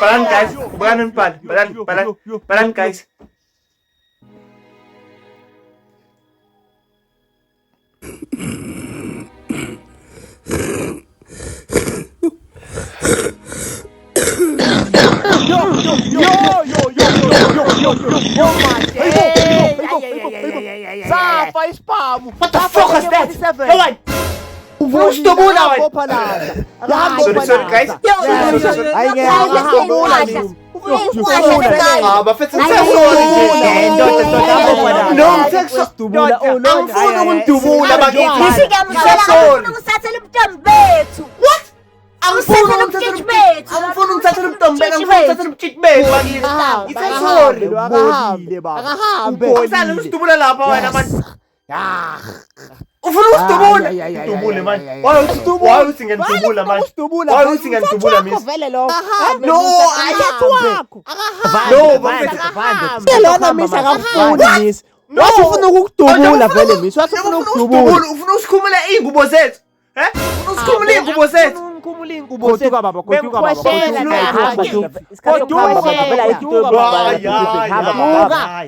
Paran guys, paran guys. Safa ispamu. What the fuck was that? Hold on. Gusto mo naman. Sorry guys. Ay nga, nakahamulan eh. Bakit sorry? No, ang funo kong tumula mag-itis. Nisigaw mo na lang ang sasalub ng betso. What? Ang Sasalub chitbet. Ang funong sasalub tambe, ang funong sasalub chitbet. Isa sorry. Ang sana gusto mo na lapaw naman. Ufurus tumula! Tumula man. Wow, singan tumula man. Wow, singan tumula miss. No, No, Kailan na miss ang phone miss? Wasu funa kuktubula vele miss. Wasu funa kuktubula. Ufurus kumula ingubozet. Ufurus kumula ingubozet. Kotuka baba, kotuka baba.